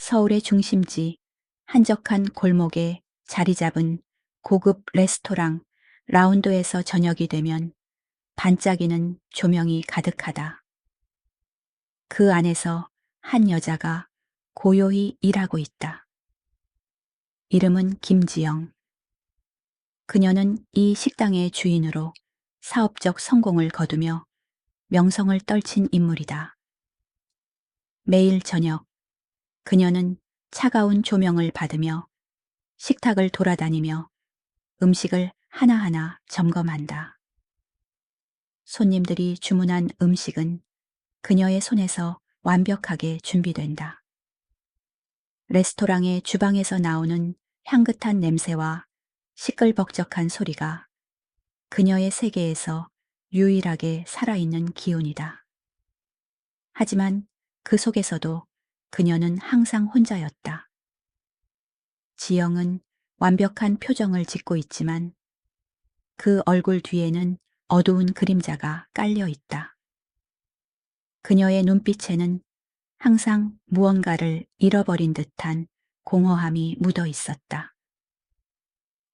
서울의 중심지 한적한 골목에 자리 잡은 고급 레스토랑 라운드에서 저녁이 되면 반짝이는 조명이 가득하다. 그 안에서 한 여자가 고요히 일하고 있다. 이름은 김지영. 그녀는 이 식당의 주인으로 사업적 성공을 거두며 명성을 떨친 인물이다. 매일 저녁 그녀는 차가운 조명을 받으며 식탁을 돌아다니며 음식을 하나하나 점검한다. 손님들이 주문한 음식은 그녀의 손에서 완벽하게 준비된다. 레스토랑의 주방에서 나오는 향긋한 냄새와 시끌벅적한 소리가 그녀의 세계에서 유일하게 살아있는 기운이다. 하지만 그 속에서도 그녀는 항상 혼자였다. 지영은 완벽한 표정을 짓고 있지만 그 얼굴 뒤에는 어두운 그림자가 깔려 있다. 그녀의 눈빛에는 항상 무언가를 잃어버린 듯한 공허함이 묻어 있었다.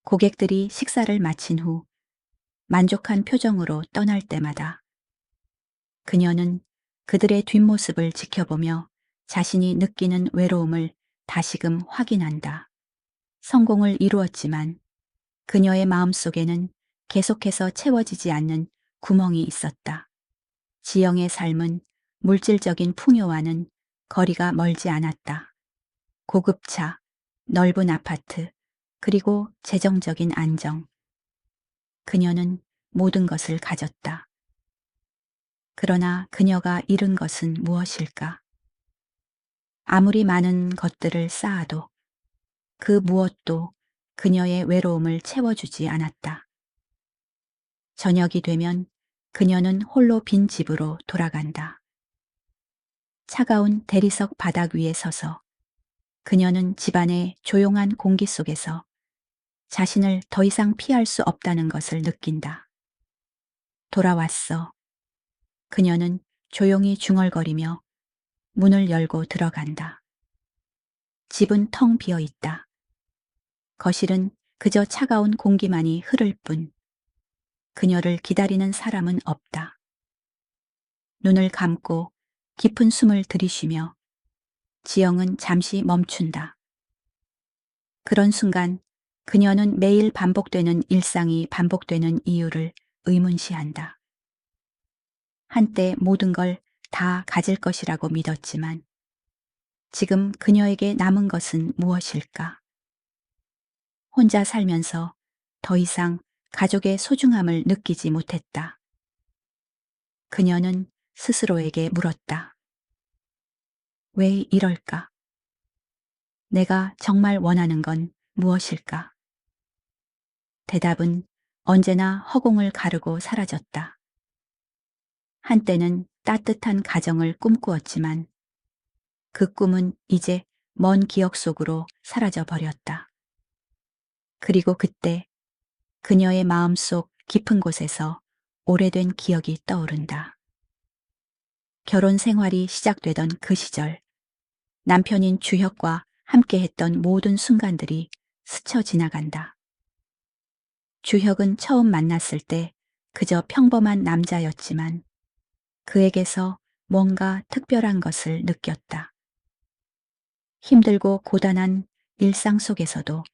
고객들이 식사를 마친 후 만족한 표정으로 떠날 때마다 그녀는 그들의 뒷모습을 지켜보며 자신이 느끼는 외로움을 다시금 확인한다. 성공을 이루었지만 그녀의 마음속에는 계속해서 채워지지 않는 구멍이 있었다. 지영의 삶은 물질적인 풍요와는 거리가 멀지 않았다. 고급차, 넓은 아파트, 그리고 재정적인 안정. 그녀는 모든 것을 가졌다. 그러나 그녀가 잃은 것은 무엇일까? 아무리 많은 것들을 쌓아도 그 무엇도 그녀의 외로움을 채워주지 않았다. 저녁이 되면 그녀는 홀로 빈 집으로 돌아간다. 차가운 대리석 바닥 위에 서서 그녀는 집안의 조용한 공기 속에서 자신을 더 이상 피할 수 없다는 것을 느낀다. 돌아왔어. 그녀는 조용히 중얼거리며 문을 열고 들어간다. 집은 텅 비어 있다. 거실은 그저 차가운 공기만이 흐를 뿐 그녀를 기다리는 사람은 없다. 눈을 감고 깊은 숨을 들이쉬며 지영은 잠시 멈춘다. 그런 순간 그녀는 매일 반복되는 일상이 반복되는 이유를 의문시한다. 한때 모든 걸 다 가질 것이라고 믿었지만 지금 그녀에게 남은 것은 무엇일까? 혼자 살면서 더 이상 가족의 소중함을 느끼지 못했다. 그녀는 스스로에게 물었다. 왜 이럴까? 내가 정말 원하는 건 무엇일까? 대답은 언제나 허공을 가르고 사라졌다. 한때는 따뜻한 가정을 꿈꾸었지만 그 꿈은 이제 먼 기억 속으로 사라져 버렸다. 그리고 그때 그녀의 마음속 깊은 곳에서 오래된 기억이 떠오른다. 결혼 생활이 시작되던 그 시절, 남편인 주혁과 함께했던 모든 순간들이 스쳐 지나간다. 주혁은 처음 만났을 때 그저 평범한 남자였지만 그에게서 뭔가 특별한 것을 느꼈다. 힘들고 고단한 일상 속에서도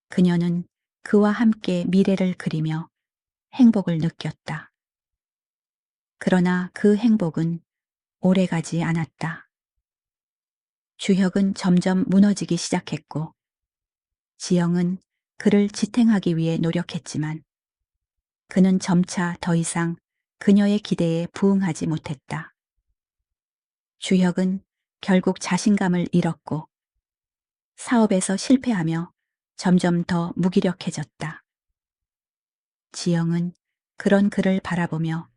그녀는 그와 함께 미래를 그리며 행복을 느꼈다. 그러나 그 행복은 오래가지 않았다. 주혁은 점점 무너지기 시작했고 지영은 그를 지탱하기 위해 노력했지만 그는 점차 더 이상 그녀의 기대에 부응하지 못했다. 주혁은 결국 자신감을 잃었고 사업에서 실패하며 점점 더 무기력해졌다. 지영은 그런 그를 바라보며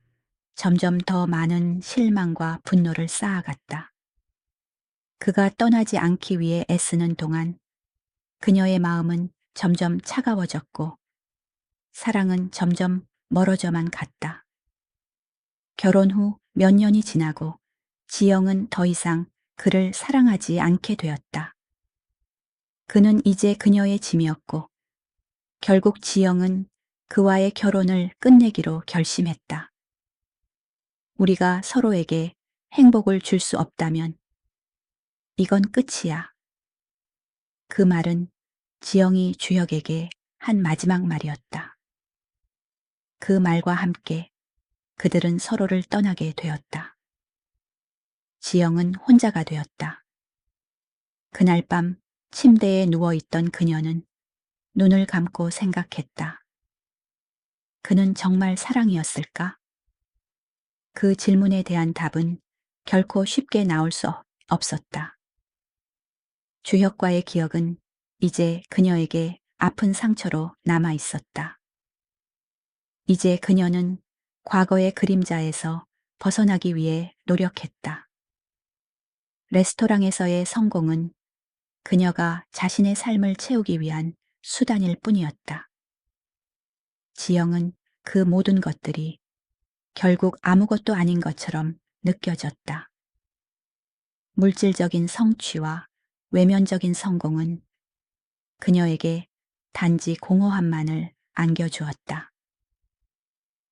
점점 더 많은 실망과 분노를 쌓아갔다. 그가 떠나지 않기 위해 애쓰는 동안 그녀의 마음은 점점 차가워졌고 사랑은 점점 멀어져만 갔다. 결혼 후 몇 년이 지나고 지영은 더 이상 그를 사랑하지 않게 되었다. 그는 이제 그녀의 짐이었고 결국 지영은 그와의 결혼을 끝내기로 결심했다. 우리가 서로에게 행복을 줄 수 없다면 이건 끝이야. 그 말은 지영이 주혁에게 한 마지막 말이었다. 그 말과 함께 그들은 서로를 떠나게 되었다. 지영은 혼자가 되었다. 그날 밤 침대에 누워있던 그녀는 눈을 감고 생각했다. 그는 정말 사랑이었을까? 그 질문에 대한 답은 결코 쉽게 나올 수 없었다. 주혁과의 기억은 이제 그녀에게 아픈 상처로 남아 있었다. 이제 그녀는 과거의 그림자에서 벗어나기 위해 노력했다. 레스토랑에서의 성공은 그녀가 자신의 삶을 채우기 위한 수단일 뿐이었다. 지영은 그 모든 것들이 결국 아무것도 아닌 것처럼 느껴졌다. 물질적인 성취와 외면적인 성공은 그녀에게 단지 공허함만을 안겨주었다.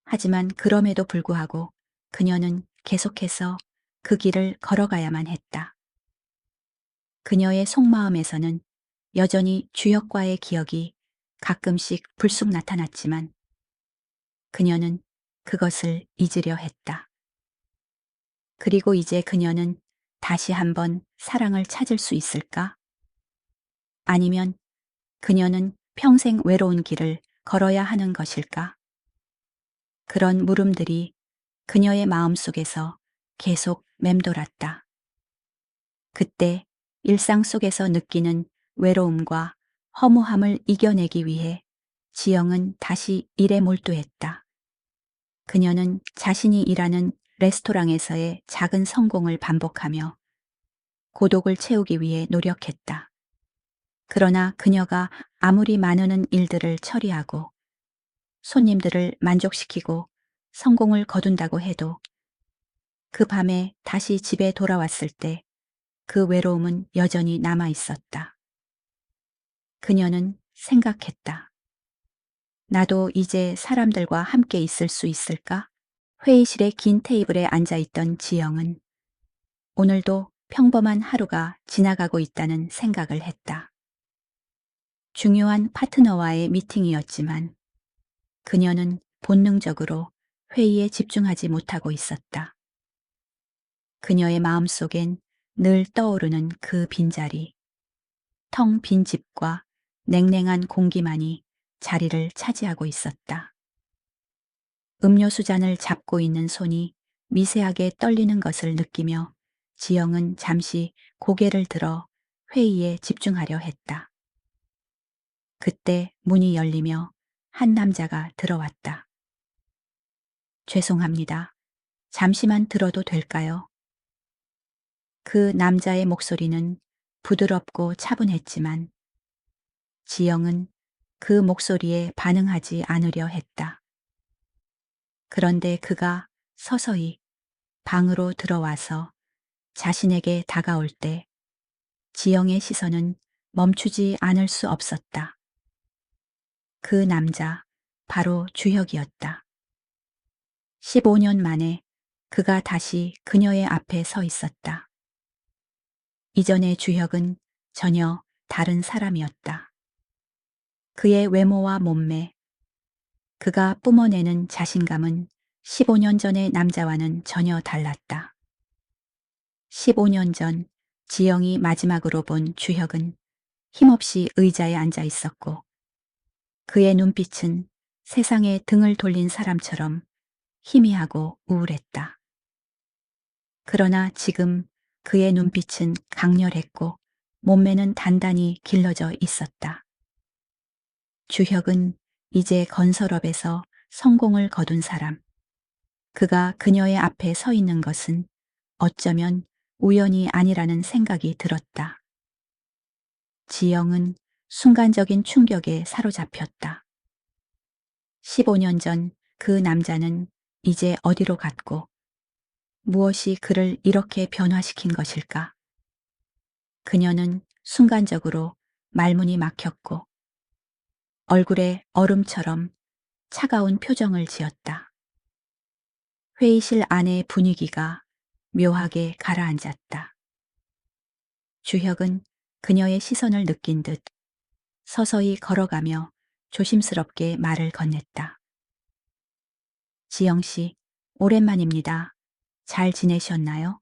하지만 그럼에도 불구하고 그녀는 계속해서 그 길을 걸어가야만 했다. 그녀의 속마음에서는 여전히 주혁과의 기억이 가끔씩 불쑥 나타났지만 그녀는 그것을 잊으려 했다. 그리고 이제 그녀는 다시 한번 사랑을 찾을 수 있을까? 아니면 그녀는 평생 외로운 길을 걸어야 하는 것일까? 그런 물음들이 그녀의 마음속에서 계속 맴돌았다. 그때 일상 속에서 느끼는 외로움과 허무함을 이겨내기 위해 지영은 다시 일에 몰두했다. 그녀는 자신이 일하는 레스토랑에서의 작은 성공을 반복하며 고독을 채우기 위해 노력했다. 그러나 그녀가 아무리 많은 일들을 처리하고 손님들을 만족시키고 성공을 거둔다고 해도 그 밤에 다시 집에 돌아왔을 때 그 외로움은 여전히 남아 있었다. 그녀는 생각했다. 나도 이제 사람들과 함께 있을 수 있을까? 회의실의 긴 테이블에 앉아 있던 지영은 오늘도 평범한 하루가 지나가고 있다는 생각을 했다. 중요한 파트너와의 미팅이었지만 그녀는 본능적으로 회의에 집중하지 못하고 있었다. 그녀의 마음속엔 늘 떠오르는 그 빈자리, 텅 빈 집과 냉랭한 공기만이 자리를 차지하고 있었다. 음료수 잔을 잡고 있는 손이 미세하게 떨리는 것을 느끼며 지영은 잠시 고개를 들어 회의에 집중하려 했다. 그때 문이 열리며 한 남자가 들어왔다. 죄송합니다. 잠시만 들어도 될까요? 그 남자의 목소리는 부드럽고 차분했지만 지영은 그 목소리에 반응하지 않으려 했다. 그런데 그가 서서히 방으로 들어와서 자신에게 다가올 때 지영의 시선은 멈추지 않을 수 없었다. 그 남자, 바로 주혁이었다. 15년 만에 그가 다시 그녀의 앞에 서 있었다. 이전의 주혁은 전혀 다른 사람이었다. 그의 외모와 몸매, 그가 뿜어내는 자신감은 15년 전의 남자와는 전혀 달랐다. 15년 전 지영이 마지막으로 본 주혁은 힘없이 의자에 앉아 있었고 그의 눈빛은 세상에 등을 돌린 사람처럼 희미하고 우울했다. 그러나 지금 그의 눈빛은 강렬했고 몸매는 단단히 길러져 있었다. 주혁은 이제 건설업에서 성공을 거둔 사람. 그가 그녀의 앞에 서 있는 것은 어쩌면 우연이 아니라는 생각이 들었다. 지영은 순간적인 충격에 사로잡혔다. 15년 전 그 남자는 이제 어디로 갔고 무엇이 그를 이렇게 변화시킨 것일까? 그녀는 순간적으로 말문이 막혔고 얼굴에 얼음처럼 차가운 표정을 지었다. 회의실 안의 분위기가 묘하게 가라앉았다. 주혁은 그녀의 시선을 느낀 듯 서서히 걸어가며 조심스럽게 말을 건넸다. 지영 씨, 오랜만입니다. 잘 지내셨나요?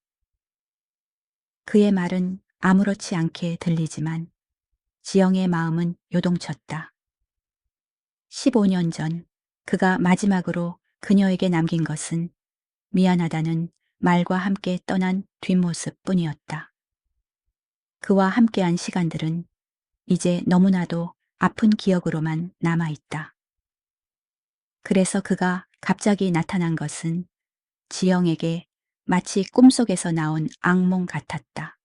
그의 말은 아무렇지 않게 들리지만 지영의 마음은 요동쳤다. 15년 전 그가 마지막으로 그녀에게 남긴 것은 미안하다는 말과 함께 떠난 뒷모습 뿐이었다. 그와 함께한 시간들은 이제 너무나도 아픈 기억으로만 남아있다. 그래서 그가 갑자기 나타난 것은 지영에게 마치 꿈속에서 나온 악몽 같았다.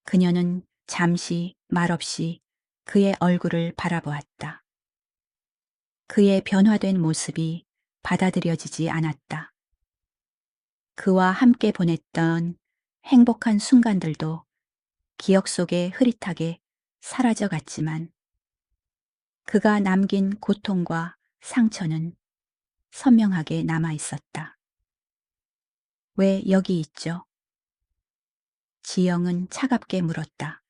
그녀는 잠시 말없이 그의 얼굴을 바라보았다. 그의 변화된 모습이 받아들여지지 않았다. 그와 함께 보냈던 행복한 순간들도 기억 속에 흐릿하게 사라져 갔지만 그가 남긴 고통과 상처는 선명하게 남아 있었다. 왜 여기 있죠? 지영은 차갑게 물었다.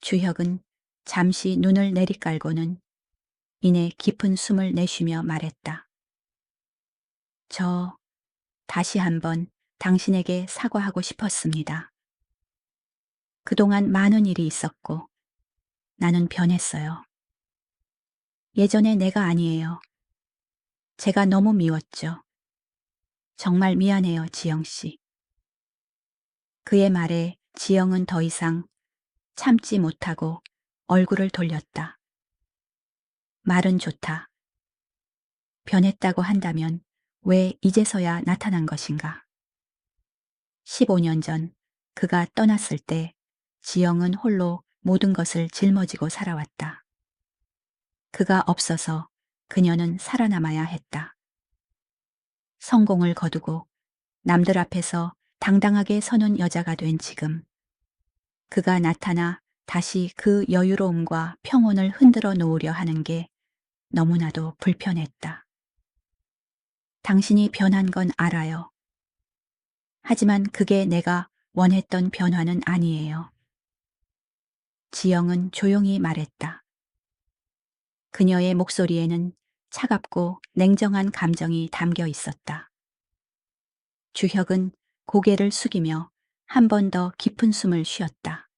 주혁은 잠시 눈을 내리깔고는 이내 깊은 숨을 내쉬며 말했다. 저 다시 한번 당신에게 사과하고 싶었습니다. 그동안 많은 일이 있었고 나는 변했어요. 예전의 내가 아니에요. 제가 너무 미웠죠. 정말 미안해요, 지영 씨. 그의 말에 지영은 더 이상 참지 못하고 얼굴을 돌렸다. 말은 좋다. 변했다고 한다면 왜 이제서야 나타난 것인가? 15년 전 그가 떠났을 때 지영은 홀로 모든 것을 짊어지고 살아왔다. 그가 없어서 그녀는 살아남아야 했다. 성공을 거두고 남들 앞에서 당당하게 서는 여자가 된 지금 그가 나타나 다시 그 여유로움과 평온을 흔들어 놓으려 하는 게 너무나도 불편했다. 당신이 변한 건 알아요. 하지만 그게 내가 원했던 변화는 아니에요. 지영은 조용히 말했다. 그녀의 목소리에는 차갑고 냉정한 감정이 담겨 있었다. 주혁은 고개를 숙이며 한 번 더 깊은 숨을 쉬었다.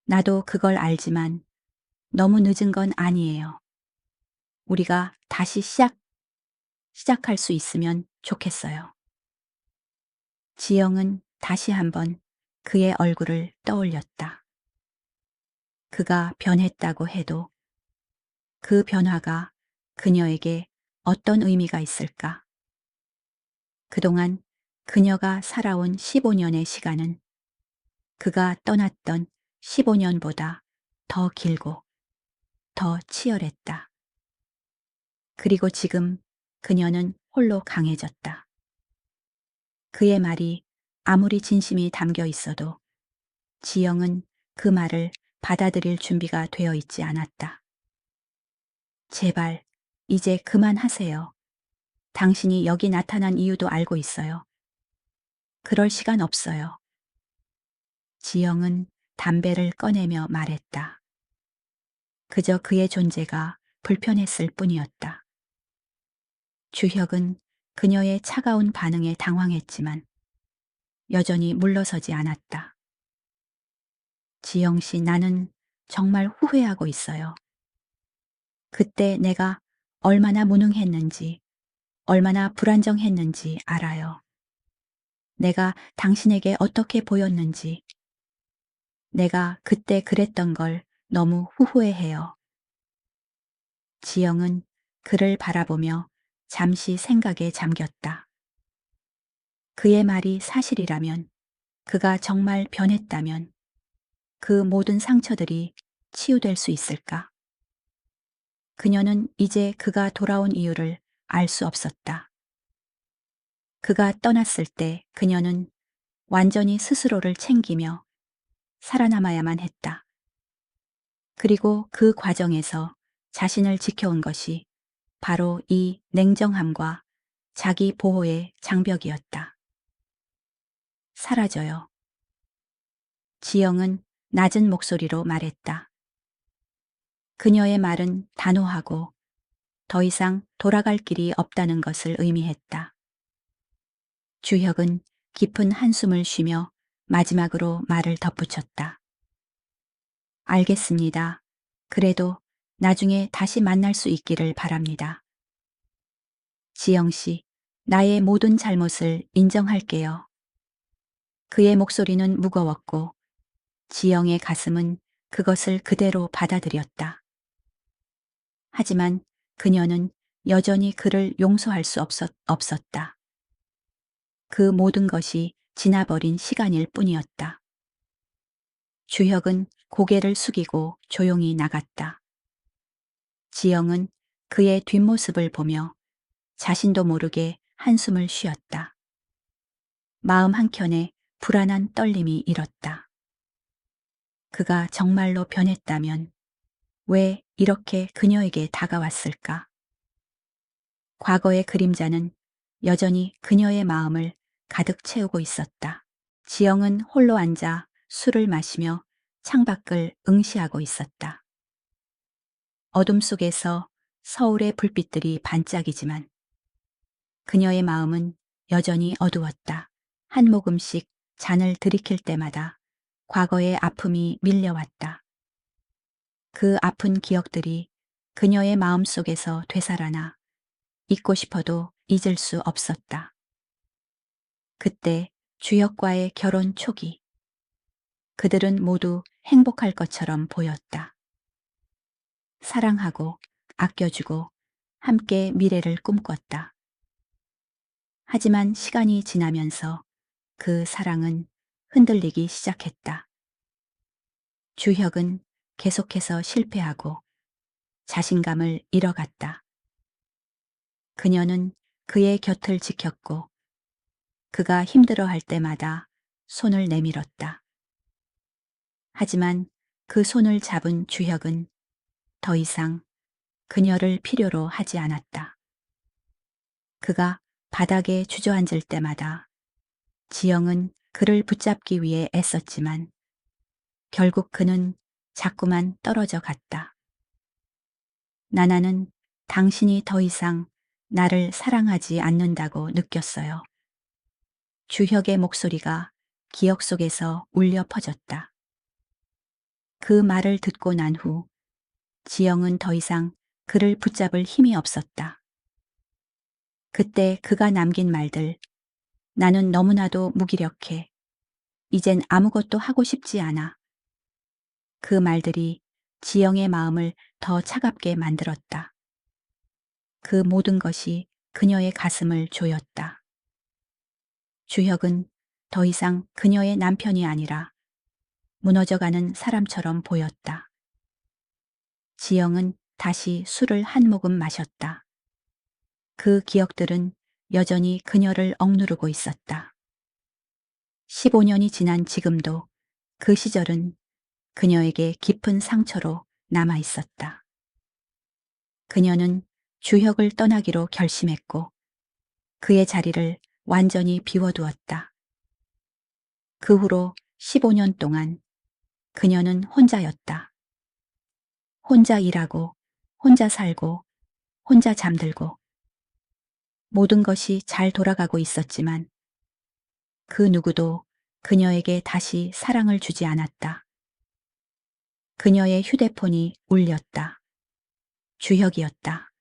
나도 그걸 알지만 너무 늦은 건 아니에요. 우리가 다시 시작할 수 있으면 좋겠어요. 지영은 다시 한번 그의 얼굴을 떠올렸다. 그가 변했다고 해도 그 변화가 그녀에게 어떤 의미가 있을까? 그동안 그녀가 살아온 15년의 시간은 그가 떠났던 15년보다 더 길고 더 치열했다. 그리고 지금 그녀는 홀로 강해졌다. 그의 말이 아무리 진심이 담겨 있어도 지영은 그 말을 받아들일 준비가 되어 있지 않았다. 제발, 이제 그만하세요. 당신이 여기 나타난 이유도 알고 있어요. 그럴 시간 없어요. 지영은 담배를 꺼내며 말했다. 그저 그의 존재가 불편했을 뿐이었다. 주혁은 그녀의 차가운 반응에 당황했지만 여전히 물러서지 않았다. 지영 씨, 나는 정말 후회하고 있어요. 그때 내가 얼마나 무능했는지, 얼마나 불안정했는지 알아요. 내가 당신에게 어떻게 보였는지, 내가 그때 그랬던 걸 너무 후회해요. 지영은 그를 바라보며 잠시 생각에 잠겼다. 그의 말이 사실이라면, 그가 정말 변했다면, 그 모든 상처들이 치유될 수 있을까? 그녀는 이제 그가 돌아온 이유를 알 수 없었다. 그가 떠났을 때 그녀는 완전히 스스로를 챙기며 살아남아야만 했다. 그리고 그 과정에서 자신을 지켜온 것이 바로 이 냉정함과 자기 보호의 장벽이었다. 사라져요. 지영은 낮은 목소리로 말했다. 그녀의 말은 단호하고 더 이상 돌아갈 길이 없다는 것을 의미했다. 주혁은 깊은 한숨을 쉬며 마지막으로 말을 덧붙였다. 알겠습니다. 그래도 나중에 다시 만날 수 있기를 바랍니다. 지영 씨, 나의 모든 잘못을 인정할게요. 그의 목소리는 무거웠고 지영의 가슴은 그것을 그대로 받아들였다. 하지만 그녀는 여전히 그를 용서할 수 없었다. 그 모든 것이 지나버린 시간일 뿐이었다. 주혁은 고개를 숙이고 조용히 나갔다. 지영은 그의 뒷모습을 보며 자신도 모르게 한숨을 쉬었다. 마음 한켠에 불안한 떨림이 일었다. 그가 정말로 변했다면 왜 이렇게 그녀에게 다가왔을까? 과거의 그림자는 여전히 그녀의 마음을 가득 채우고 있었다. 지영은 홀로 앉아 술을 마시며 창밖을 응시하고 있었다. 어둠 속에서 서울의 불빛들이 반짝이지만 그녀의 마음은 여전히 어두웠다. 한 모금씩 잔을 들이킬 때마다 과거의 아픔이 밀려왔다. 그 아픈 기억들이 그녀의 마음 속에서 되살아나 잊고 싶어도 잊을 수 없었다. 그때 주혁과의 결혼 초기, 그들은 모두 행복할 것처럼 보였다. 사랑하고 아껴주고 함께 미래를 꿈꿨다. 하지만 시간이 지나면서 그 사랑은 흔들리기 시작했다. 주혁은 계속해서 실패하고 자신감을 잃어갔다. 그녀는 그의 곁을 지켰고 그가 힘들어할 때마다 손을 내밀었다. 하지만 그 손을 잡은 주혁은 더 이상 그녀를 필요로 하지 않았다. 그가 바닥에 주저앉을 때마다 지영은 그를 붙잡기 위해 애썼지만 결국 그는 자꾸만 떨어져 갔다. 나나는 당신이 더 이상 나를 사랑하지 않는다고 느꼈어요. 주혁의 목소리가 기억 속에서 울려 퍼졌다. 그 말을 듣고 난 후 지영은 더 이상 그를 붙잡을 힘이 없었다. 그때 그가 남긴 말들, 나는 너무나도 무기력해. 이젠 아무것도 하고 싶지 않아. 그 말들이 지영의 마음을 더 차갑게 만들었다. 그 모든 것이 그녀의 가슴을 조였다. 주혁은 더 이상 그녀의 남편이 아니라 무너져가는 사람처럼 보였다. 지영은 다시 술을 한 모금 마셨다. 그 기억들은 여전히 그녀를 억누르고 있었다. 15년이 지난 지금도 그 시절은 그녀에게 깊은 상처로 남아 있었다. 그녀는 주혁을 떠나기로 결심했고 그의 자리를 완전히 비워두었다. 그 후로 15년 동안 그녀는 혼자였다. 혼자 일하고, 혼자 살고, 혼자 잠들고, 모든 것이 잘 돌아가고 있었지만 그 누구도 그녀에게 다시 사랑을 주지 않았다. 그녀의 휴대폰이 울렸다. 주혁이었다.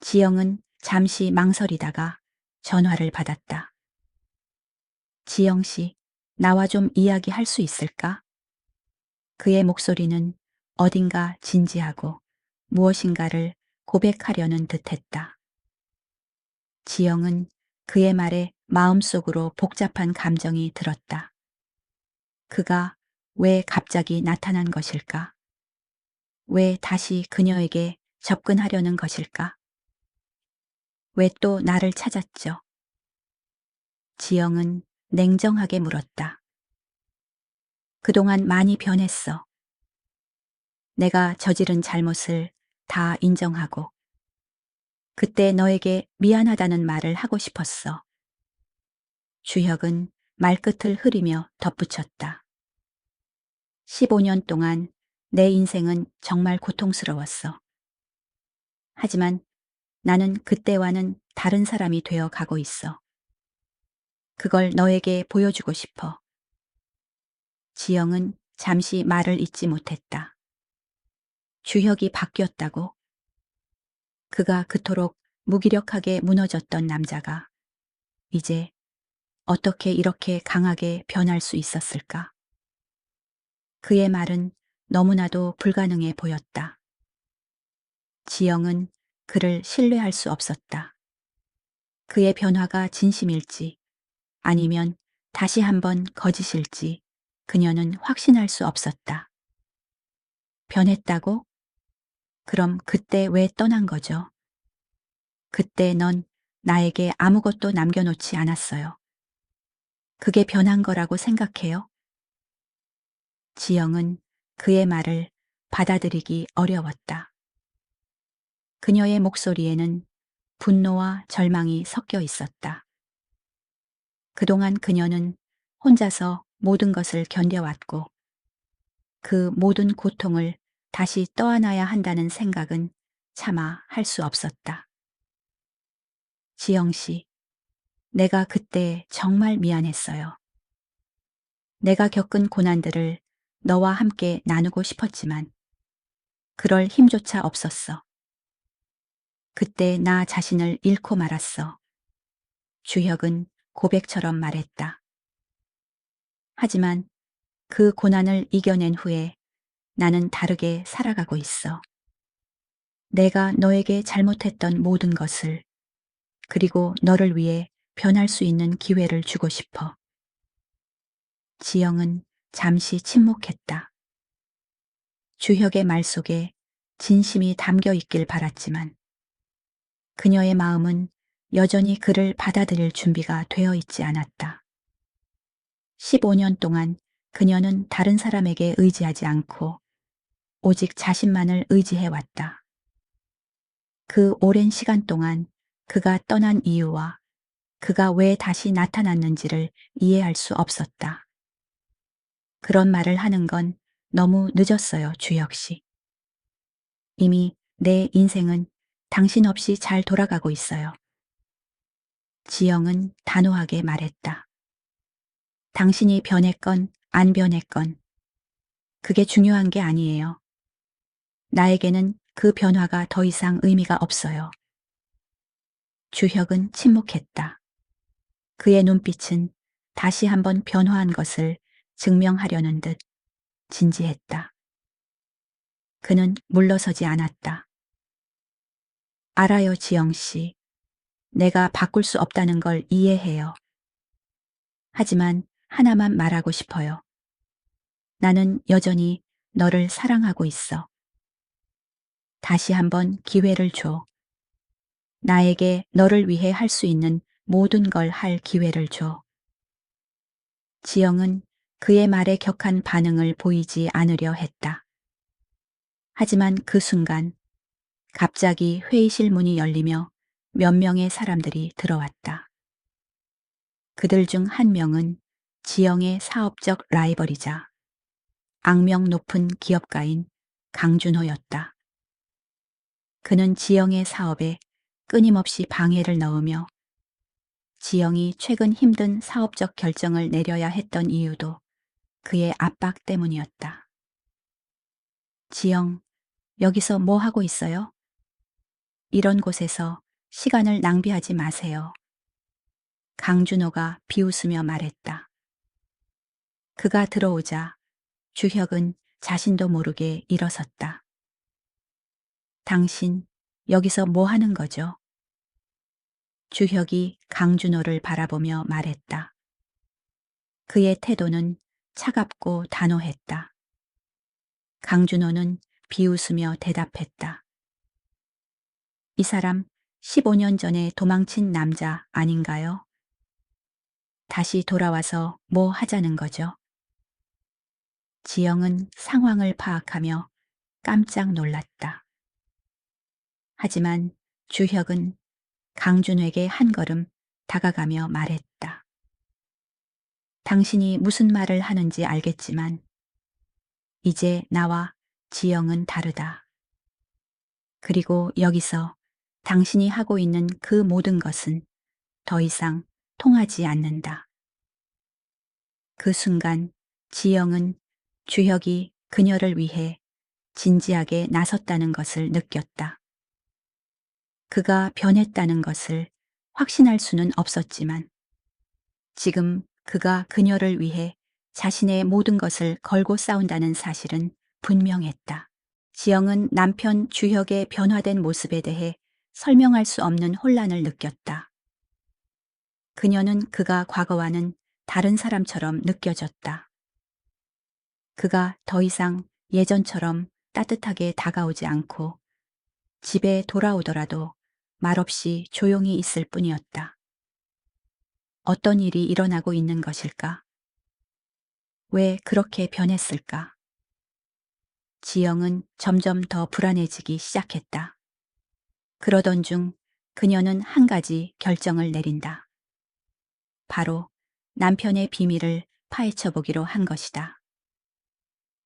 지영은 잠시 망설이다가 전화를 받았다. 지영 씨, 나와 좀 이야기할 수 있을까? 그의 목소리는 어딘가 진지하고 무엇인가를 고백하려는 듯했다. 지영은 그의 말에 마음속으로 복잡한 감정이 들었다. 그가 왜 갑자기 나타난 것일까? 왜 다시 그녀에게 접근하려는 것일까? 왜 또 나를 찾았죠? 지영은 냉정하게 물었다. 그동안 많이 변했어. 내가 저지른 잘못을 다 인정하고 그때 너에게 미안하다는 말을 하고 싶었어. 주혁은 말끝을 흐리며 덧붙였다. 15년 동안 내 인생은 정말 고통스러웠어. 하지만 나는 그때와는 다른 사람이 되어 가고 있어. 그걸 너에게 보여주고 싶어. 지영은 잠시 말을 잇지 못했다. 주혁이 바뀌었다고? 그가 그토록 무기력하게 무너졌던 남자가 이제 어떻게 이렇게 강하게 변할 수 있었을까? 그의 말은 너무나도 불가능해 보였다. 지영은 그를 신뢰할 수 없었다. 그의 변화가 진심일지 아니면 다시 한번 거짓일지 그녀는 확신할 수 없었다. 변했다고? 그럼 그때 왜 떠난 거죠? 그때 넌 나에게 아무것도 남겨놓지 않았어요. 그게 변한 거라고 생각해요? 지영은 그의 말을 받아들이기 어려웠다. 그녀의 목소리에는 분노와 절망이 섞여 있었다. 그동안 그녀는 혼자서 모든 것을 견뎌왔고 그 모든 고통을 다시 떠안아야 한다는 생각은 차마 할 수 없었다. 지영 씨, 내가 그때 정말 미안했어요. 내가 겪은 고난들을 너와 함께 나누고 싶었지만 그럴 힘조차 없었어. 그때 나 자신을 잃고 말았어. 주혁은 고백처럼 말했다. 하지만 그 고난을 이겨낸 후에 나는 다르게 살아가고 있어. 내가 너에게 잘못했던 모든 것을 그리고 너를 위해 변할 수 있는 기회를 주고 싶어. 지영은 잠시 침묵했다. 주혁의 말 속에 진심이 담겨 있길 바랐지만 그녀의 마음은 여전히 그를 받아들일 준비가 되어 있지 않았다. 15년 동안 그녀는 다른 사람에게 의지하지 않고 오직 자신만을 의지해왔다. 그 오랜 시간 동안 그가 떠난 이유와 그가 왜 다시 나타났는지를 이해할 수 없었다. 그런 말을 하는 건 너무 늦었어요, 주혁 씨. 이미 내 인생은 당신 없이 잘 돌아가고 있어요. 지영은 단호하게 말했다. 당신이 변했건 안 변했건 그게 중요한 게 아니에요. 나에게는 그 변화가 더 이상 의미가 없어요. 주혁은 침묵했다. 그의 눈빛은 다시 한번 변화한 것을 증명하려는 듯 진지했다. 그는 물러서지 않았다. 알아요, 지영 씨. 내가 바꿀 수 없다는 걸 이해해요. 하지만 하나만 말하고 싶어요. 나는 여전히 너를 사랑하고 있어. 다시 한번 기회를 줘. 나에게 너를 위해 할 수 있는 모든 걸 할 기회를 줘. 지영은 그의 말에 격한 반응을 보이지 않으려 했다. 하지만 그 순간 갑자기 회의실 문이 열리며 몇 명의 사람들이 들어왔다. 그들 중 한 명은 지영의 사업적 라이벌이자 악명 높은 기업가인 강준호였다. 그는 지영의 사업에 끊임없이 방해를 넣으며 지영이 최근 힘든 사업적 결정을 내려야 했던 이유도 그의 압박 때문이었다. 지영, 여기서 뭐 하고 있어요? 이런 곳에서 시간을 낭비하지 마세요. 강준호가 비웃으며 말했다. 그가 들어오자 주혁은 자신도 모르게 일어섰다. 당신, 여기서 뭐 하는 거죠? 주혁이 강준호를 바라보며 말했다. 그의 태도는 차갑고 단호했다. 강준호는 비웃으며 대답했다. 이 사람 15년 전에 도망친 남자 아닌가요? 다시 돌아와서 뭐 하자는 거죠? 지영은 상황을 파악하며 깜짝 놀랐다. 하지만 주혁은 강준에게 한 걸음 다가가며 말했다. 당신이 무슨 말을 하는지 알겠지만 이제 나와 지영은 다르다. 그리고 여기서 당신이 하고 있는 그 모든 것은 더 이상 통하지 않는다. 그 순간 지영은 주혁이 그녀를 위해 진지하게 나섰다는 것을 느꼈다. 그가 변했다는 것을 확신할 수는 없었지만 지금 그가 그녀를 위해 자신의 모든 것을 걸고 싸운다는 사실은 분명했다. 지영은 남편 주혁의 변화된 모습에 대해 설명할 수 없는 혼란을 느꼈다. 그녀는 그가 과거와는 다른 사람처럼 느껴졌다. 그가 더 이상 예전처럼 따뜻하게 다가오지 않고 집에 돌아오더라도 말없이 조용히 있을 뿐이었다. 어떤 일이 일어나고 있는 것일까? 왜 그렇게 변했을까? 지영은 점점 더 불안해지기 시작했다. 그러던 중 그녀는 한 가지 결정을 내린다. 바로 남편의 비밀을 파헤쳐 보기로 한 것이다.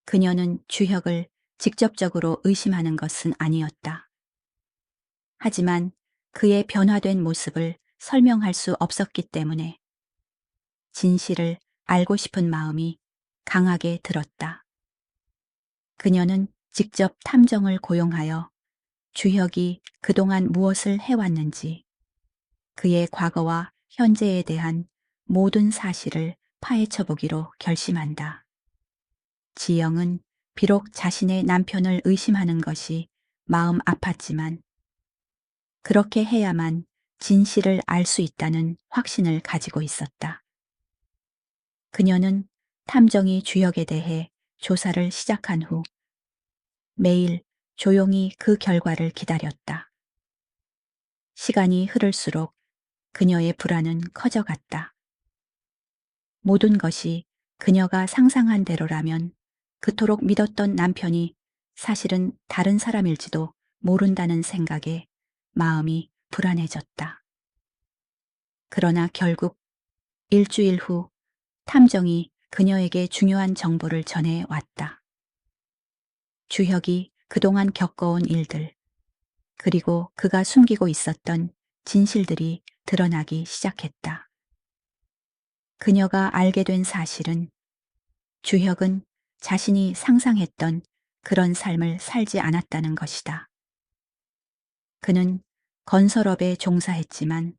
그녀는 주혁을 직접적으로 의심하는 것은 아니었다. 하지만 그의 변화된 모습을 설명할 수 없었기 때문에 진실을 알고 싶은 마음이 강하게 들었다. 그녀는 직접 탐정을 고용하여 주혁이 그동안 무엇을 해왔는지 그의 과거와 현재에 대한 모든 사실을 파헤쳐 보기로 결심한다. 지영은 비록 자신의 남편을 의심하는 것이 마음 아팠지만 그렇게 해야만 진실을 알 수 있다는 확신을 가지고 있었다. 그녀는 탐정이 주혁에 대해 조사를 시작한 후 매일 조용히 그 결과를 기다렸다. 시간이 흐를수록 그녀의 불안은 커져갔다. 모든 것이 그녀가 상상한 대로라면 그토록 믿었던 남편이 사실은 다른 사람일지도 모른다는 생각에 마음이 불안해졌다. 그러나 결국 일주일 후 탐정이 그녀에게 중요한 정보를 전해 왔다. 주혁이 그동안 겪어온 일들, 그리고 그가 숨기고 있었던 진실들이 드러나기 시작했다. 그녀가 알게 된 사실은 주혁은 자신이 상상했던 그런 삶을 살지 않았다는 것이다. 그는 건설업에 종사했지만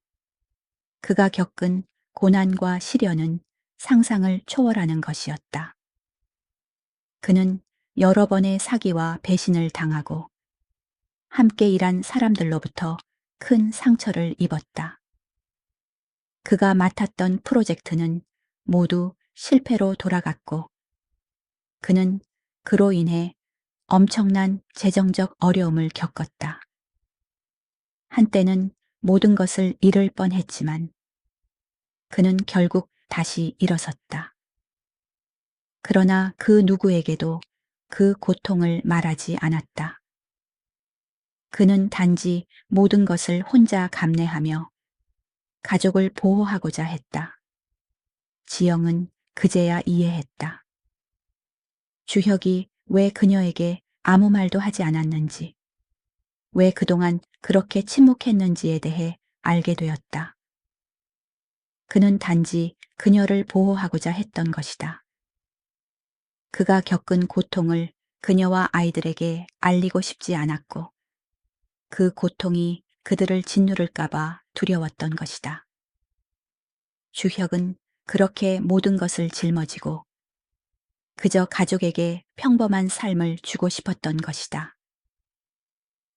그가 겪은 고난과 시련은 상상을 초월하는 것이었다. 그는 여러 번의 사기와 배신을 당하고 함께 일한 사람들로부터 큰 상처를 입었다. 그가 맡았던 프로젝트는 모두 실패로 돌아갔고 그는 그로 인해 엄청난 재정적 어려움을 겪었다. 한때는 모든 것을 잃을 뻔했지만 그는 결국 다시 일어섰다. 그러나 그 누구에게도 그 고통을 말하지 않았다. 그는 단지 모든 것을 혼자 감내하며 가족을 보호하고자 했다. 지영은 그제야 이해했다. 주혁이 왜 그녀에게 아무 말도 하지 않았는지, 왜 그동안 그렇게 침묵했는지에 대해 알게 되었다. 그는 단지 그녀를 보호하고자 했던 것이다. 그가 겪은 고통을 그녀와 아이들에게 알리고 싶지 않았고, 그 고통이 그들을 짓누를까봐 두려웠던 것이다. 주혁은 그렇게 모든 것을 짊어지고 그저 가족에게 평범한 삶을 주고 싶었던 것이다.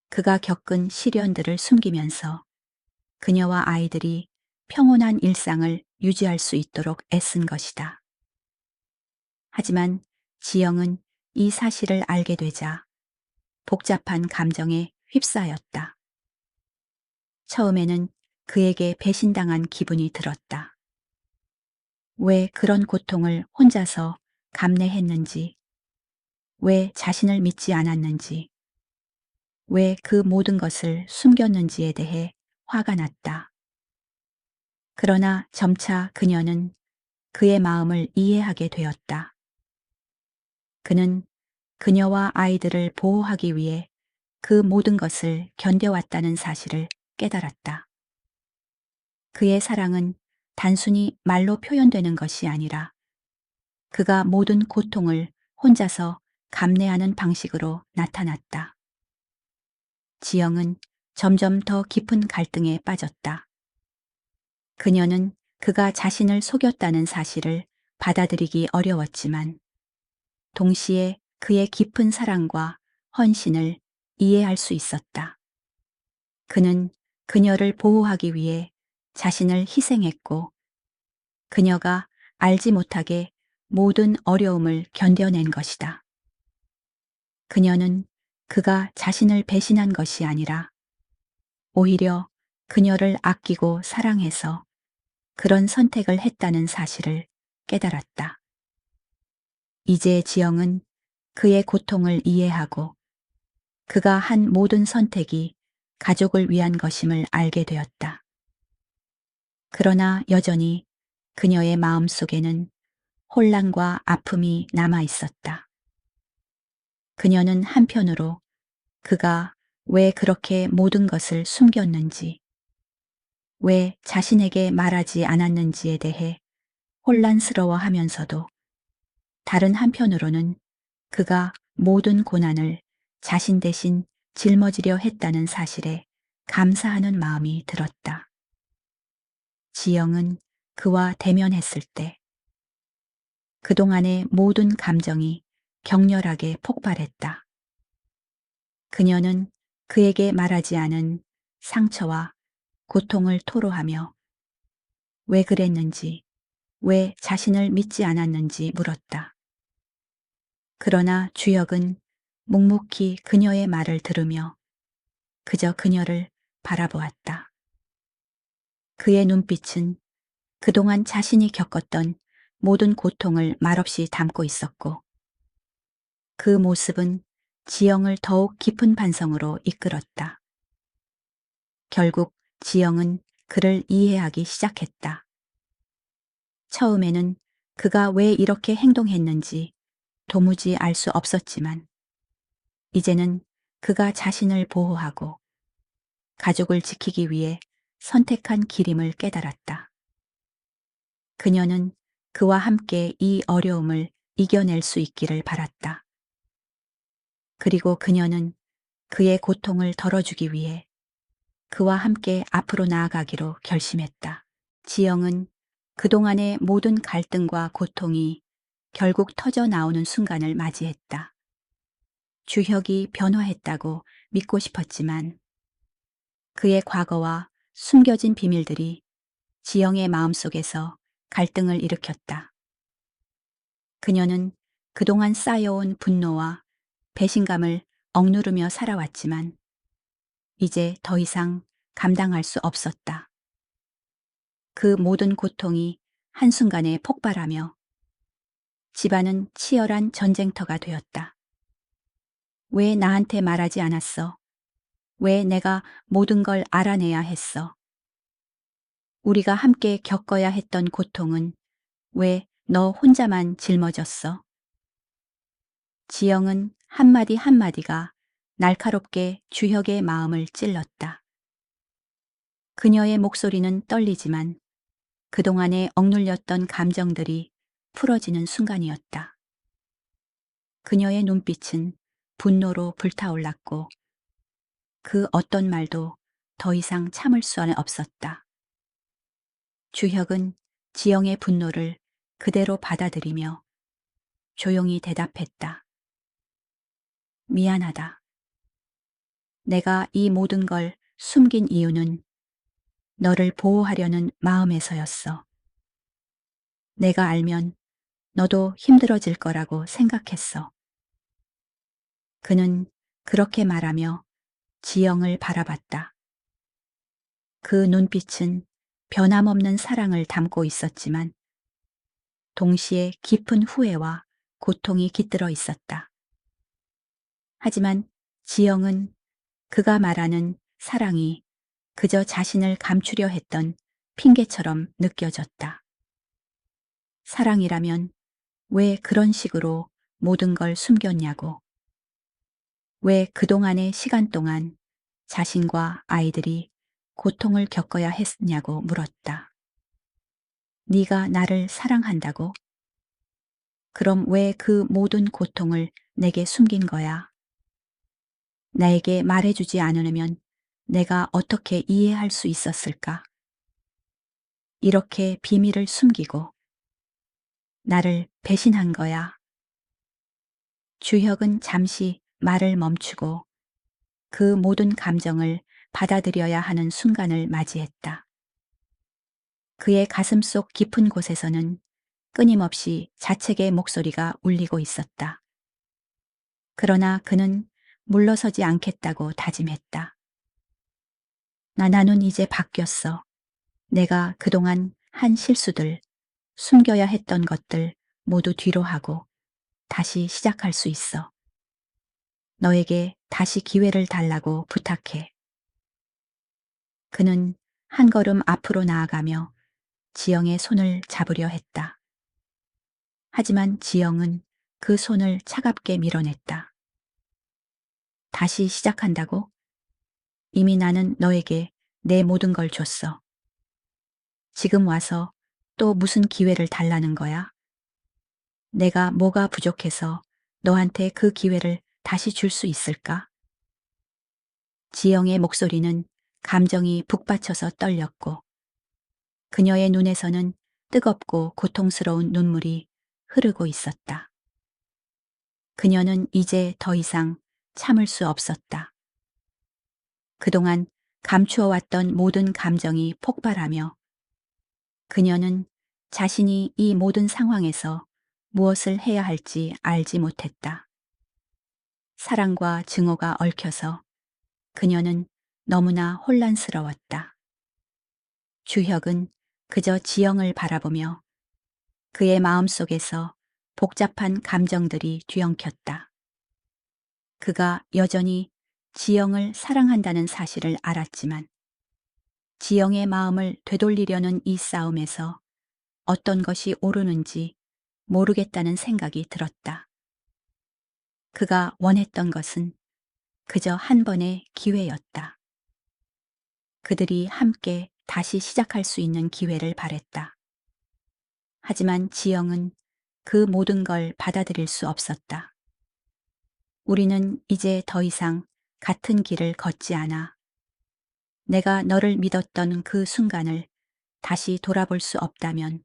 그가 겪은 시련들을 숨기면서 그녀와 아이들이 평온한 일상을 유지할 수 있도록 애쓴 것이다. 하지만 지영은 이 사실을 알게 되자 복잡한 감정에 휩싸였다. 처음에는 그에게 배신당한 기분이 들었다. 왜 그런 고통을 혼자서 감내했는지, 왜 자신을 믿지 않았는지, 왜 그 모든 것을 숨겼는지에 대해 화가 났다. 그러나 점차 그녀는 그의 마음을 이해하게 되었다. 그는 그녀와 아이들을 보호하기 위해 그 모든 것을 견뎌왔다는 사실을 깨달았다. 그의 사랑은 단순히 말로 표현되는 것이 아니라 그가 모든 고통을 혼자서 감내하는 방식으로 나타났다. 지영은 점점 더 깊은 갈등에 빠졌다. 그녀는 그가 자신을 속였다는 사실을 받아들이기 어려웠지만 동시에 그의 깊은 사랑과 헌신을 이해할 수 있었다. 그는 그녀를 보호하기 위해 자신을 희생했고 그녀가 알지 못하게 모든 어려움을 견뎌낸 것이다. 그녀는 그가 자신을 배신한 것이 아니라 오히려 그녀를 아끼고 사랑해서 그런 선택을 했다는 사실을 깨달았다. 이제 지영은 그의 고통을 이해하고 그가 한 모든 선택이 가족을 위한 것임을 알게 되었다. 그러나 여전히 그녀의 마음 속에는 혼란과 아픔이 남아 있었다. 그녀는 한편으로 그가 왜 그렇게 모든 것을 숨겼는지, 왜 자신에게 말하지 않았는지에 대해 혼란스러워 하면서도 다른 한편으로는 그가 모든 고난을 자신 대신 짊어지려 했다는 사실에 감사하는 마음이 들었다. 지영은 그와 대면했을 때 그동안의 모든 감정이 격렬하게 폭발했다. 그녀는 그에게 말하지 않은 상처와 고통을 토로하며 왜 그랬는지, 왜 자신을 믿지 않았는지 물었다. 그러나 주역은 묵묵히 그녀의 말을 들으며 그저 그녀를 바라보았다. 그의 눈빛은 그동안 자신이 겪었던 모든 고통을 말없이 담고 있었고 그 모습은 지영을 더욱 깊은 반성으로 이끌었다. 결국 지영은 그를 이해하기 시작했다. 처음에는 그가 왜 이렇게 행동했는지 도무지 알 수 없었지만 이제는 그가 자신을 보호하고 가족을 지키기 위해 선택한 길임을 깨달았다. 그녀는 그와 함께 이 어려움을 이겨낼 수 있기를 바랐다. 그리고 그녀는 그의 고통을 덜어주기 위해 그와 함께 앞으로 나아가기로 결심했다. 지영은 그동안의 모든 갈등과 고통이 결국 터져 나오는 순간을 맞이했다. 주혁이 변화했다고 믿고 싶었지만 그의 과거와 숨겨진 비밀들이 지영의 마음속에서 갈등을 일으켰다. 그녀는 그동안 쌓여온 분노와 배신감을 억누르며 살아왔지만 이제 더 이상 감당할 수 없었다. 그 모든 고통이 한순간에 폭발하며 집안은 치열한 전쟁터가 되었다. 왜 나한테 말하지 않았어? 왜 내가 모든 걸 알아내야 했어? 우리가 함께 겪어야 했던 고통은 왜 너 혼자만 짊어졌어? 지영은 한마디 한마디가 날카롭게 주혁의 마음을 찔렀다. 그녀의 목소리는 떨리지만 그동안에 억눌렸던 감정들이 풀어지는 순간이었다. 그녀의 눈빛은 분노로 불타올랐고 그 어떤 말도 더 이상 참을 수 없었다. 주혁은 지영의 분노를 그대로 받아들이며 조용히 대답했다. 미안하다. 내가 이 모든 걸 숨긴 이유는 너를 보호하려는 마음에서였어. 내가 알면 너도 힘들어질 거라고 생각했어. 그는 그렇게 말하며 지영을 바라봤다. 그 눈빛은 변함없는 사랑을 담고 있었지만 동시에 깊은 후회와 고통이 깃들어 있었다. 하지만 지영은 그가 말하는 사랑이 그저 자신을 감추려 했던 핑계처럼 느껴졌다. 사랑이라면 왜 그런 식으로 모든 걸 숨겼냐고. 왜 그동안의 시간 동안 자신과 아이들이 고통을 겪어야 했냐고 물었다. 네가 나를 사랑한다고? 그럼 왜 그 모든 고통을 내게 숨긴 거야? 나에게 말해주지 않으면 내가 어떻게 이해할 수 있었을까? 이렇게 비밀을 숨기고 나를 배신한 거야. 주혁은 잠시 말을 멈추고 그 모든 감정을 받아들여야 하는 순간을 맞이했다. 그의 가슴 속 깊은 곳에서는 끊임없이 자책의 목소리가 울리고 있었다. 그러나 그는 물러서지 않겠다고 다짐했다. 나는 이제 바뀌었어. 내가 그동안 한 실수들, 숨겨야 했던 것들 모두 뒤로 하고 다시 시작할 수 있어. 너에게 다시 기회를 달라고 부탁해. 그는 한 걸음 앞으로 나아가며 지영의 손을 잡으려 했다. 하지만 지영은 그 손을 차갑게 밀어냈다. 다시 시작한다고? 이미 나는 너에게 내 모든 걸 줬어. 지금 와서 또 무슨 기회를 달라는 거야? 내가 뭐가 부족해서 너한테 그 기회를 다시 줄 수 있을까? 지영의 목소리는 감정이 북받쳐서 떨렸고 그녀의 눈에서는 뜨겁고 고통스러운 눈물이 흐르고 있었다. 그녀는 이제 더 이상 참을 수 없었다. 그동안 감추어왔던 모든 감정이 폭발하며 그녀는 자신이 이 모든 상황에서 무엇을 해야 할지 알지 못했다. 사랑과 증오가 얽혀서 그녀는 너무나 혼란스러웠다. 주혁은 그저 지영을 바라보며 그의 마음속에서 복잡한 감정들이 뒤엉켰다. 그가 여전히 지영을 사랑한다는 사실을 알았지만 지영의 마음을 되돌리려는 이 싸움에서 어떤 것이 옳은지 모르겠다는 생각이 들었다. 그가 원했던 것은 그저 한 번의 기회였다. 그들이 함께 다시 시작할 수 있는 기회를 바랬다. 하지만 지영은 그 모든 걸 받아들일 수 없었다. 우리는 이제 더 이상 같은 길을 걷지 않아. 내가 너를 믿었던 그 순간을 다시 돌아볼 수 없다면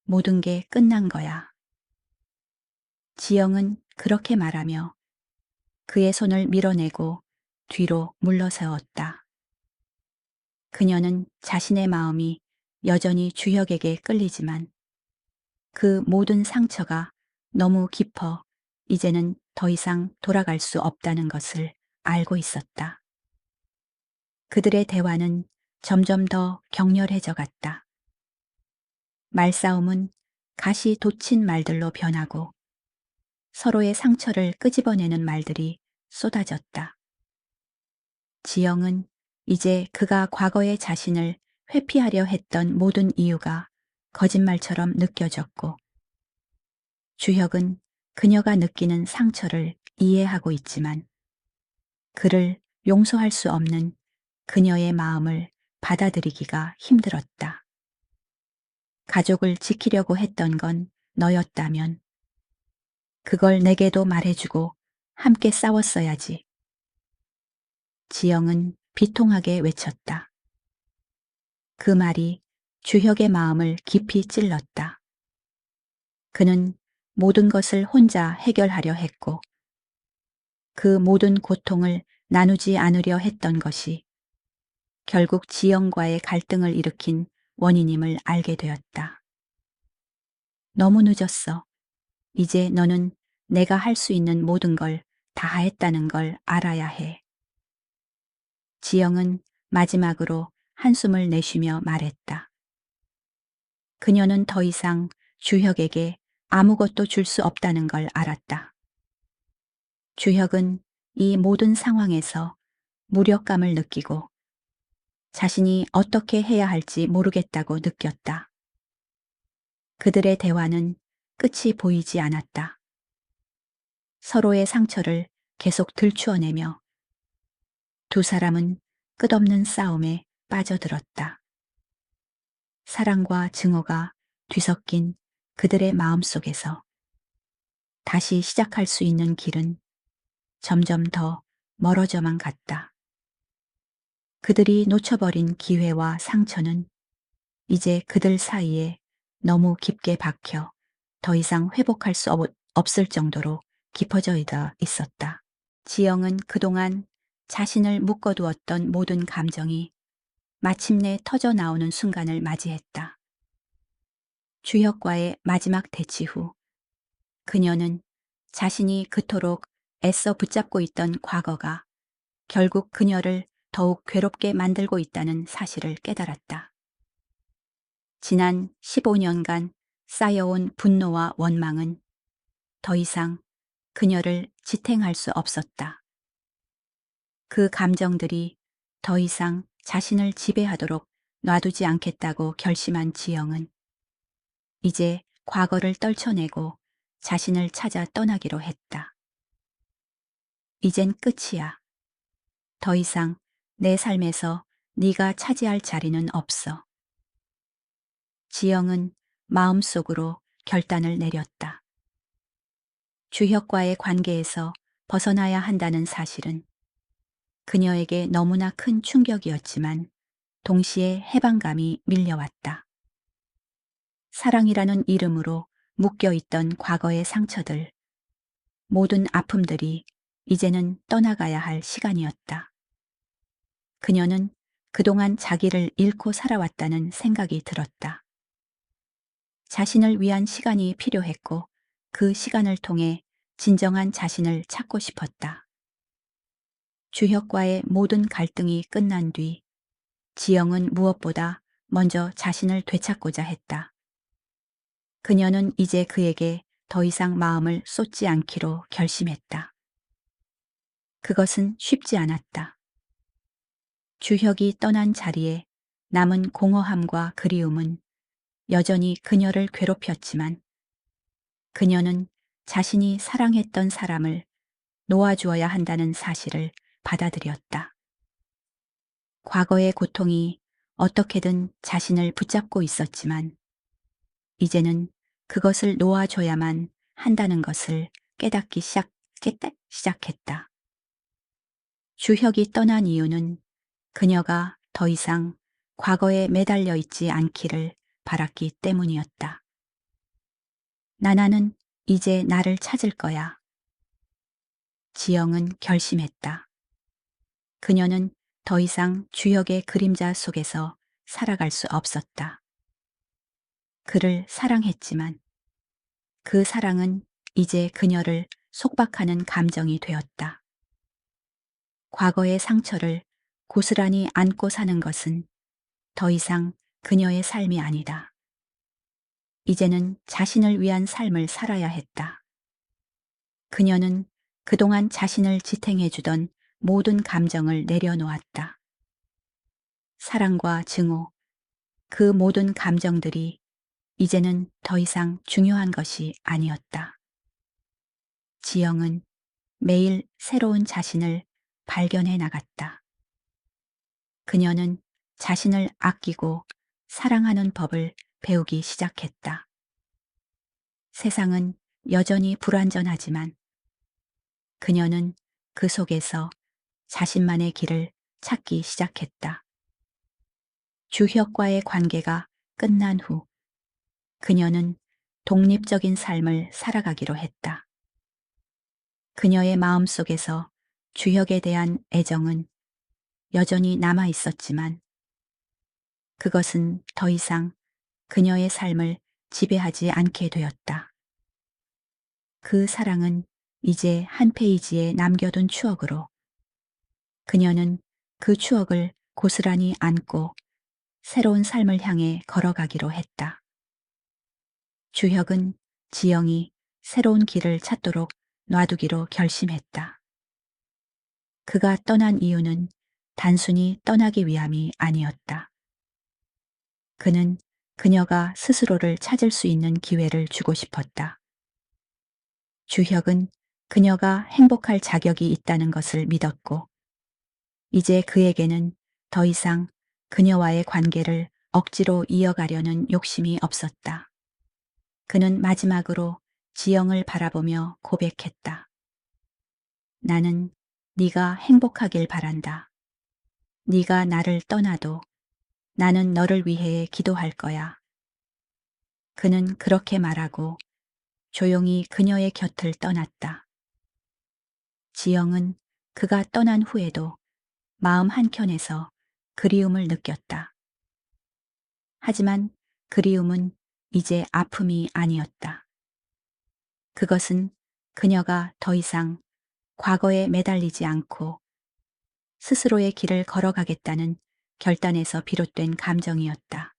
모든 게 끝난 거야. 지영은 그렇게 말하며 그의 손을 밀어내고 뒤로 물러세웠다. 그녀는 자신의 마음이 여전히 주혁에게 끌리지만 그 모든 상처가 너무 깊어 이제는 더 이상 돌아갈 수 없다는 것을 알고 있었다. 그들의 대화는 점점 더 격렬해져 갔다. 말싸움은 가시 돋친 말들로 변하고 서로의 상처를 끄집어내는 말들이 쏟아졌다. 지영은 이제 그가 과거의 자신을 회피하려 했던 모든 이유가 거짓말처럼 느껴졌고 주혁은 그녀가 느끼는 상처를 이해하고 있지만 그를 용서할 수 없는 그녀의 마음을 받아들이기가 힘들었다. 가족을 지키려고 했던 건 너였다면 그걸 내게도 말해주고 함께 싸웠어야지. 지영은 비통하게 외쳤다. 그 말이 주혁의 마음을 깊이 찔렀다. 그는 모든 것을 혼자 해결하려 했고 그 모든 고통을 나누지 않으려 했던 것이 결국 지영과의 갈등을 일으킨 원인임을 알게 되었다. 너무 늦었어. 이제 너는 내가 할 수 있는 모든 걸 다 했다는 걸 알아야 해. 지영은 마지막으로 한숨을 내쉬며 말했다. 그녀는 더 이상 주혁에게 아무것도 줄 수 없다는 걸 알았다. 주혁은 이 모든 상황에서 무력감을 느끼고 자신이 어떻게 해야 할지 모르겠다고 느꼈다. 그들의 대화는 끝이 보이지 않았다. 서로의 상처를 계속 들추어내며 두 사람은 끝없는 싸움에 빠져들었다. 사랑과 증오가 뒤섞인 그들의 마음 속에서 다시 시작할 수 있는 길은 점점 더 멀어져만 갔다. 그들이 놓쳐버린 기회와 상처는 이제 그들 사이에 너무 깊게 박혀 더 이상 회복할 수 없을 정도로 깊어져 있었다. 지영은 그동안 자신을 묶어두었던 모든 감정이 마침내 터져 나오는 순간을 맞이했다. 주혁과의 마지막 대치 후 그녀는 자신이 그토록 애써 붙잡고 있던 과거가 결국 그녀를 더욱 괴롭게 만들고 있다는 사실을 깨달았다. 지난 15년간 쌓여온 분노와 원망은 더 이상 그녀를 지탱할 수 없었다. 그 감정들이 더 이상 자신을 지배하도록 놔두지 않겠다고 결심한 지영은 이제 과거를 떨쳐내고 자신을 찾아 떠나기로 했다. 이젠 끝이야. 더 이상 내 삶에서 네가 차지할 자리는 없어. 지영은 마음속으로 결단을 내렸다. 주혁과의 관계에서 벗어나야 한다는 사실은 그녀에게 너무나 큰 충격이었지만 동시에 해방감이 밀려왔다. 사랑이라는 이름으로 묶여있던 과거의 상처들, 모든 아픔들이 이제는 떠나가야 할 시간이었다. 그녀는 그동안 자기를 잃고 살아왔다는 생각이 들었다. 자신을 위한 시간이 필요했고 그 시간을 통해 진정한 자신을 찾고 싶었다. 주혁과의 모든 갈등이 끝난 뒤 지영은 무엇보다 먼저 자신을 되찾고자 했다. 그녀는 이제 그에게 더 이상 마음을 쏟지 않기로 결심했다. 그것은 쉽지 않았다. 주혁이 떠난 자리에 남은 공허함과 그리움은 여전히 그녀를 괴롭혔지만 그녀는 자신이 사랑했던 사람을 놓아주어야 한다는 사실을 받아들였다. 과거의 고통이 어떻게든 자신을 붙잡고 있었지만 이제는 그것을 놓아줘야만 한다는 것을 깨닫기 시작했다. 주혁이 떠난 이유는 그녀가 더 이상 과거에 매달려 있지 않기를 바랐기 때문이었다. 나나는 이제 나를 찾을 거야. 지영은 결심했다. 그녀는 더 이상 주혁의 그림자 속에서 살아갈 수 없었다. 그를 사랑했지만 그 사랑은 이제 그녀를 속박하는 감정이 되었다. 과거의 상처를 고스란히 안고 사는 것은 더 이상 그녀의 삶이 아니다. 이제는 자신을 위한 삶을 살아야 했다. 그녀는 그동안 자신을 지탱해주던 모든 감정을 내려놓았다. 사랑과 증오, 그 모든 감정들이 이제는 더 이상 중요한 것이 아니었다. 지영은 매일 새로운 자신을 발견해 나갔다. 그녀는 자신을 아끼고 사랑하는 법을 배우기 시작했다. 세상은 여전히 불완전하지만 그녀는 그 속에서 자신만의 길을 찾기 시작했다. 주혁과의 관계가 끝난 후 그녀는 독립적인 삶을 살아가기로 했다. 그녀의 마음 속에서 주혁에 대한 애정은 여전히 남아 있었지만 그것은 더 이상 그녀의 삶을 지배하지 않게 되었다. 그 사랑은 이제 한 페이지에 남겨둔 추억으로 그녀는 그 추억을 고스란히 안고 새로운 삶을 향해 걸어가기로 했다. 주혁은 지영이 새로운 길을 찾도록 놔두기로 결심했다. 그가 떠난 이유는 단순히 떠나기 위함이 아니었다. 그는 그녀가 스스로를 찾을 수 있는 기회를 주고 싶었다. 주혁은 그녀가 행복할 자격이 있다는 것을 믿었고, 이제 그에게는 더 이상 그녀와의 관계를 억지로 이어가려는 욕심이 없었다. 그는 마지막으로 지영을 바라보며 고백했다. 나는 네가 행복하길 바란다. 네가 나를 떠나도 나는 너를 위해 기도할 거야. 그는 그렇게 말하고 조용히 그녀의 곁을 떠났다. 지영은 그가 떠난 후에도 마음 한켠에서 그리움을 느꼈다. 하지만 그리움은 이제 아픔이 아니었다. 그것은 그녀가 더 이상 과거에 매달리지 않고 스스로의 길을 걸어가겠다는 결단에서 비롯된 감정이었다.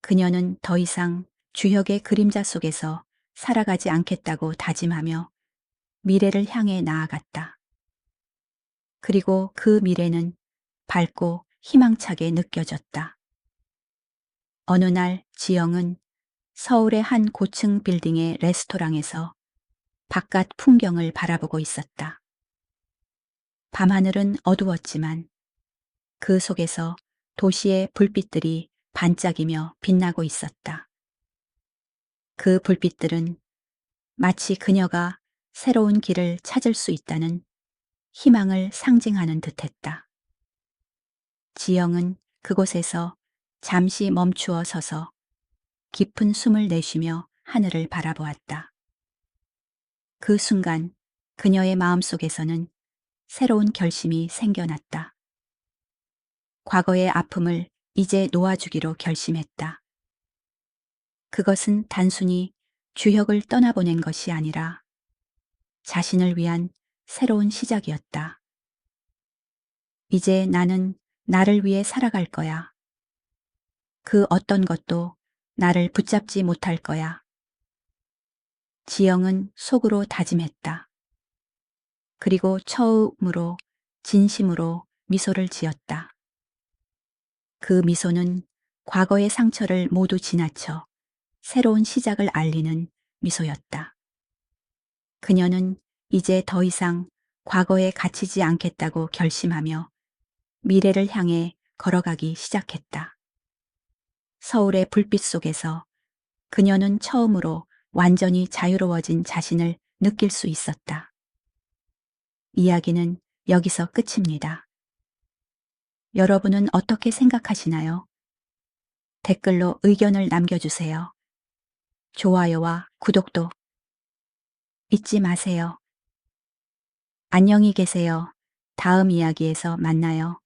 그녀는 더 이상 주혁의 그림자 속에서 살아가지 않겠다고 다짐하며 미래를 향해 나아갔다. 그리고 그 미래는 밝고 희망차게 느껴졌다. 어느 날 지영은 서울의 한 고층 빌딩의 레스토랑에서 바깥 풍경을 바라보고 있었다. 밤하늘은 어두웠지만 그 속에서 도시의 불빛들이 반짝이며 빛나고 있었다. 그 불빛들은 마치 그녀가 새로운 길을 찾을 수 있다는 희망을 상징하는 듯했다. 지영은 그곳에서 잠시 멈추어 서서 깊은 숨을 내쉬며 하늘을 바라보았다. 그 순간 그녀의 마음속에서는 새로운 결심이 생겨났다. 과거의 아픔을 이제 놓아주기로 결심했다. 그것은 단순히 주혁을 떠나보낸 것이 아니라 자신을 위한 새로운 시작이었다. 이제 나는 나를 위해 살아갈 거야. 그 어떤 것도 나를 붙잡지 못할 거야. 지영은 속으로 다짐했다. 그리고 처음으로 진심으로 미소를 지었다. 그 미소는 과거의 상처를 모두 지나쳐 새로운 시작을 알리는 미소였다. 그녀는 이제 더 이상 과거에 갇히지 않겠다고 결심하며 미래를 향해 걸어가기 시작했다. 서울의 불빛 속에서 그녀는 처음으로 완전히 자유로워진 자신을 느낄 수 있었다. 이야기는 여기서 끝입니다. 여러분은 어떻게 생각하시나요? 댓글로 의견을 남겨주세요. 좋아요와 구독도 잊지 마세요. 안녕히 계세요. 다음 이야기에서 만나요.